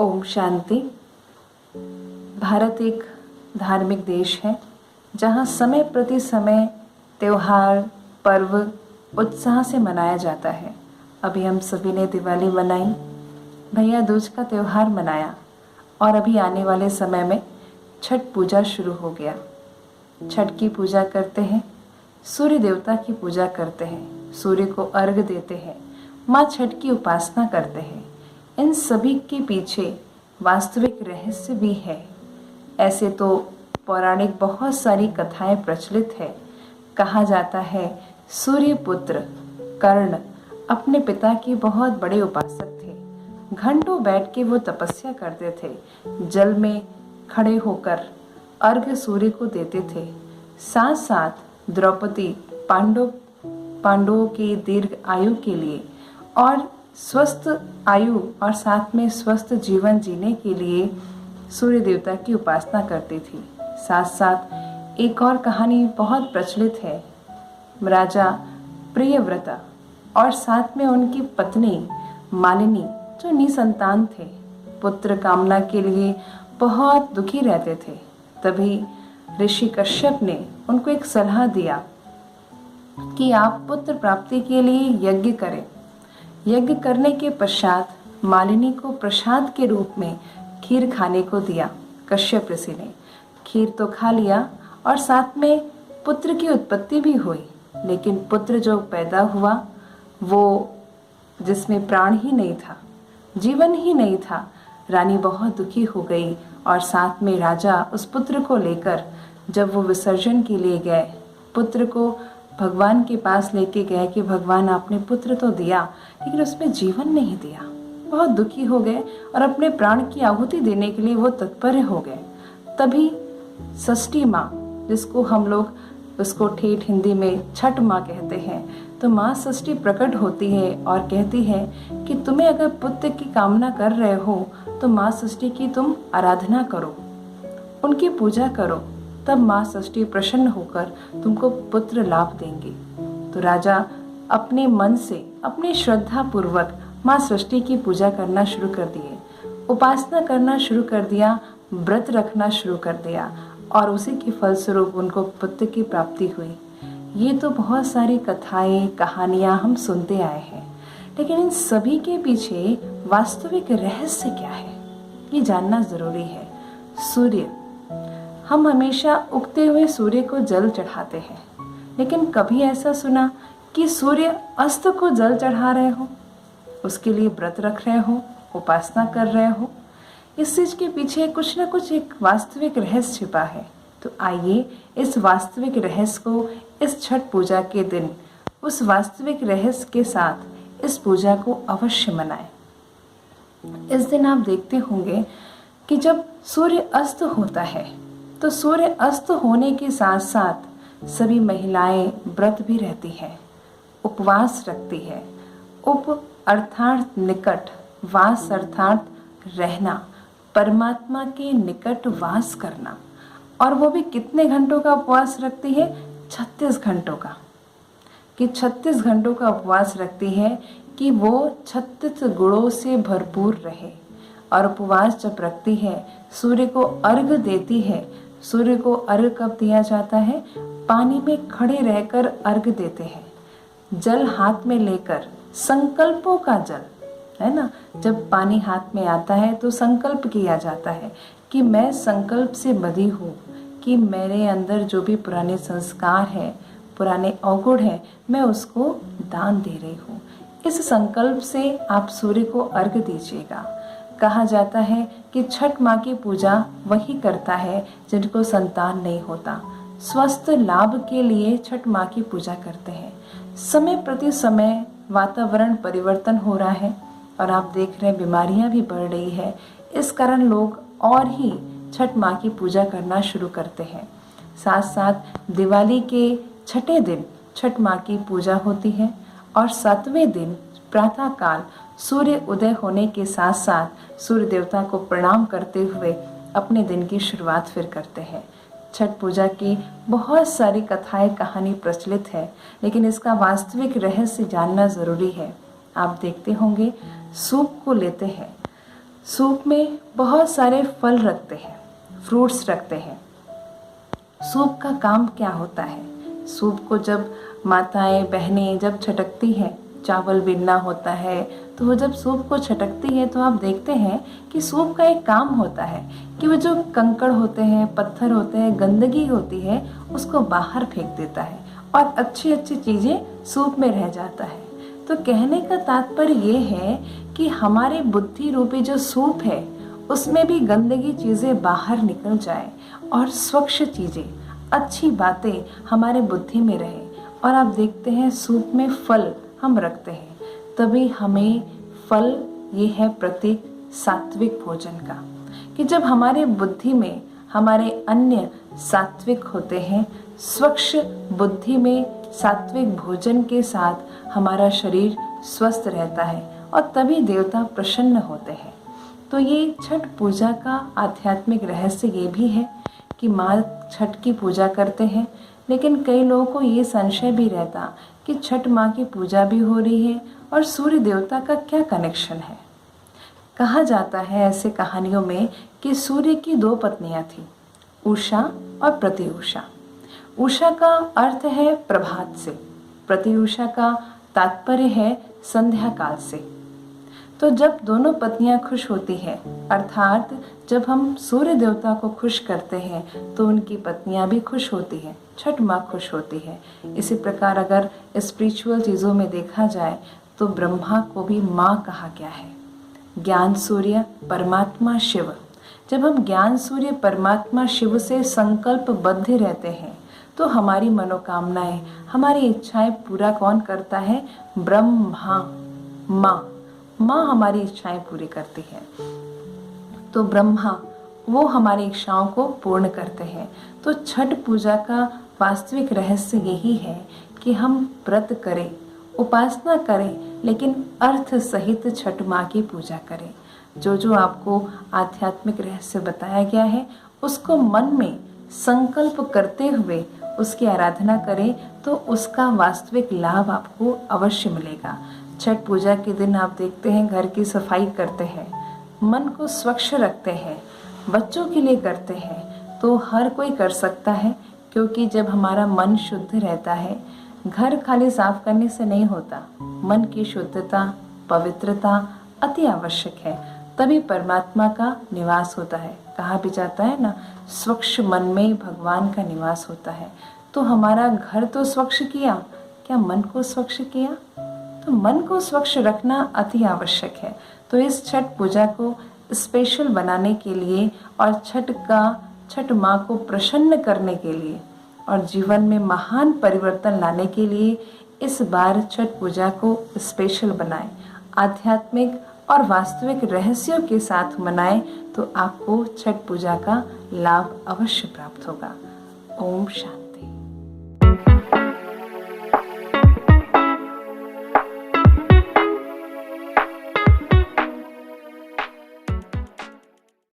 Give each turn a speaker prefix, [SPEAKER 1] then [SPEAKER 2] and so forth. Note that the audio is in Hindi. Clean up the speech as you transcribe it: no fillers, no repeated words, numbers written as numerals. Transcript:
[SPEAKER 1] ओम शांति। भारत एक धार्मिक देश है जहाँ समय प्रति समय त्योहार पर्व उत्साह से मनाया जाता है। अभी हम सभी ने दिवाली मनाई, भैया दूज का त्यौहार मनाया और अभी आने वाले समय में छठ पूजा शुरू हो गया। छठ की पूजा करते हैं, सूर्य देवता की पूजा करते हैं, सूर्य को अर्घ देते हैं, माँ छठ की उपासना करते हैं। इन सभी के पीछे वास्तविक रहस्य भी है। ऐसे तो पौराणिक बहुत सारी कथाएं प्रचलित है। कहा जाता है सूर्य पुत्र कर्ण अपने पिता के बहुत बड़े उपासक थे। घंटों बैठ के वो तपस्या करते थे, जल में खड़े होकर अर्घ्य सूर्य को देते थे। साथ साथ द्रौपदी पांडवों की दीर्घ आयु के लिए और स्वस्थ आयु और साथ में स्वस्थ जीवन जीने के लिए सूर्य देवता की उपासना करती थी। साथ साथ एक और कहानी बहुत प्रचलित है, राजा प्रियव्रता और साथ में उनकी पत्नी मालिनी जो निसंतान थे, पुत्र कामना के लिए बहुत दुखी रहते थे। तभी ऋषि कश्यप ने उनको एक सलाह दिया कि आप पुत्र प्राप्ति के लिए यज्ञ करें। यज्ञ करने के पश्चात मालिनी को प्रसाद के रूप में खीर खाने को दिया। कश्यप ऋषि ने खीर तो खा लिया और साथ में पुत्र की उत्पत्ति भी हुई, लेकिन पुत्र जो पैदा हुआ वो जिसमें प्राण ही नहीं था, जीवन ही नहीं था। रानी बहुत दुखी हो गई और साथ में राजा उस पुत्र को लेकर जब वो विसर्जन के लिए गए, पुत्र को भगवान के पास लेके गए कि भगवान आपने पुत्र तो दिया लेकिन उसमें जीवन नहीं दिया। बहुत दुखी हो गए और अपने प्राण की आहुति देने के लिए वो तत्पर हो गए। तभी षष्ठी माँ, जिसको हम लोग उसको ठेठ हिंदी में छठ माँ कहते हैं, तो माँ षष्ठी प्रकट होती है और कहती है कि तुम्हें अगर पुत्र की कामना कर रहे हो तो माँ षष्ठी की तुम आराधना करो, उनकी पूजा करो, तब माँ षष्ठी प्रसन्न होकर तुमको पुत्र लाभ देंगी। तो राजा अपने मन से अपने श्रद्धा पूर्वक माँ षष्ठी की पूजा करना शुरू कर दिए, उपासना करना शुरू कर दिया, व्रत रखना शुरू कर दिया और उसी के फलस्वरूप उनको पुत्र की प्राप्ति हुई। ये तो बहुत सारी कथाएं कहानियां हम सुनते आए हैं, लेकिन इन सभी के पीछे वास्तविक रहस्य क्या है ये जानना जरूरी है। सूर्य, हम हमेशा उगते हुए सूर्य को जल चढ़ाते हैं, लेकिन कभी ऐसा सुना कि सूर्य अस्त को जल चढ़ा रहे हो, उसके लिए व्रत रख रहे हो, उपासना कर रहे हो? इस चीज के पीछे कुछ ना कुछ एक वास्तविक रहस्य छिपा है। तो आइए इस वास्तविक रहस्य को इस छठ पूजा के दिन उस वास्तविक रहस्य के साथ इस पूजा को अवश्य मनाएं। इस दिन आप देखते होंगे कि जब सूर्य अस्त होता है तो सूर्य अस्त होने के साथ साथ सभी महिलाएं व्रत भी रहती हैं, उपवास रखती है। उप अर्थात निकट, वास अर्थात रहना, परमात्मा के निकट वास करना। और वो भी कितने घंटों का उपवास रखती है? 36 घंटों का। कि 36 घंटों का उपवास रखती है कि वो 36 गुणों से भरपूर रहे। और उपवास जब रखती है, सूर्य को अर्घ देती है। सूर्य को अर्घ कब दिया जाता है? पानी में खड़े रहकर अर्घ देते हैं, जल हाथ में लेकर, संकल्पों का जल है ना। जब पानी हाथ में आता है तो संकल्प किया जाता है कि मैं संकल्प से बंधी हूँ, कि मेरे अंदर जो भी पुराने संस्कार हैं, पुराने अवगुण हैं, मैं उसको दान दे रही हूँ। इस संकल्प से आप सूर्य को अर्घ दीजिएगा। कहा जाता है कि छठ माँ की पूजा वही करता है जिनको संतान नहीं होता। स्वस्थ लाभ के लिए छठ माँ की पूजा करते हैं। समय प्रति समय वातावरण परिवर्तन हो रहा है और आप देख रहे हैं बीमारियां भी बढ़ रही है। इस कारण लोग और ही छठ माँ की पूजा करना शुरू करते हैं। साथ साथ दिवाली के छठे दिन छठ माँ की पूजा होती है और 7वें दिन प्रातः काल सूर्य उदय होने के साथ साथ सूर्य देवता को प्रणाम करते हुए अपने दिन की शुरुआत फिर करते हैं। छठ पूजा की बहुत सारी कथाएं कहानी प्रचलित है, लेकिन इसका वास्तविक रहस्य जानना ज़रूरी है। आप देखते होंगे सूप को लेते हैं, सूप में बहुत सारे फल रखते हैं, फ्रूट्स रखते हैं। सूप का काम क्या होता है? सूप को जब माताएं बहनें जब छटकती हैं, चावल बिनना होता है, तो वो जब सूप को छटकती है तो आप देखते हैं कि सूप का एक काम होता है कि वो जो कंकड़ होते हैं, पत्थर होते हैं, गंदगी होती है, उसको बाहर फेंक देता है और अच्छी अच्छी चीज़ें सूप में रह जाता है। तो कहने का तात्पर्य ये है कि हमारे बुद्धि रूपी जो सूप है उसमें भी गंदगी चीज़ें बाहर निकल जाए और स्वच्छ चीज़ें, अच्छी बातें हमारे बुद्धि में रहे। और आप देखते हैं सूप में फल हम रखते हैं, तभी हमें फल, ये है प्रतीक सात्विक भोजन का, कि जब हमारे बुद्धि में हमारे अन्य सात्विक होते हैं, स्वच्छ बुद्धि में सात्विक भोजन के साथ हमारा शरीर स्वस्थ रहता है और तभी देवता प्रसन्न होते हैं। तो ये छठ पूजा का आध्यात्मिक रहस्य ये भी है कि माँ छठ की पूजा करते हैं, लेकिन कई लोगों को ये संशय भी रहता कि छठ माँ की पूजा भी हो रही है और सूर्य देवता का क्या कनेक्शन है। कहा जाता है ऐसे कहानियों में कि सूर्य की 2 पत्नियां थीं, उषा और प्रत्युषा। उषा का अर्थ है प्रभात से, प्रत्युषा का तात्पर्य है संध्या काल से। तो जब दोनों पत्नियां खुश होती हैं, अर्थात जब हम सूर्य देवता को खुश करते हैं तो उनकी पत्नियां भी खुश होती हैं, छठ माँ खुश होती है। इसी प्रकार अगर स्पिरिचुअल चीज़ों में देखा जाए तो ब्रह्मा को भी माँ कहा गया है। ज्ञान सूर्य परमात्मा शिव, जब हम ज्ञान सूर्य परमात्मा शिव से संकल्पबद्ध रहते हैं तो हमारी मनोकामनाएं, हमारी इच्छाएं पूरा कौन करता है? ब्रह्मा, माँ हमारी इच्छाएं पूरी करती है। तो ब्रह्मा वो हमारी इच्छाओं को पूर्ण करते हैं। तो छठ पूजा का वास्तविक रहस्य यही है कि हम व्रत करें, उपासना करें, लेकिन अर्थ सहित छठ माँ की पूजा करें। जो जो आपको आध्यात्मिक रहस्य बताया गया है उसको मन में संकल्प करते हुए उसकी आराधना करें तो उसका वास्तविक लाभ आपको अवश्य मिलेगा। छठ पूजा के दिन आप देखते हैं घर की सफाई करते हैं, मन को स्वच्छ रखते हैं, बच्चों के लिए करते हैं, तो हर कोई कर सकता है। क्योंकि जब हमारा मन शुद्ध रहता है, घर खाली साफ करने से नहीं होता, मन की शुद्धता, पवित्रता अति आवश्यक है, तभी परमात्मा का निवास होता है। कहा भी जाता है ना, स्वच्छ मन में भगवान का निवास होता है। तो हमारा घर तो स्वच्छ किया, क्या मन को स्वच्छ किया? तो मन को स्वच्छ रखना अति आवश्यक है। तो इस छठ पूजा को स्पेशल बनाने के लिए और छठ माँ को प्रसन्न करने के लिए और जीवन में महान परिवर्तन लाने के लिए इस बार छठ पूजा को स्पेशल बनाएं, आध्यात्मिक और वास्तविक रहस्यों के साथ मनाएं, तो आपको छठ पूजा का लाभ अवश्य प्राप्त होगा। ओम शांति।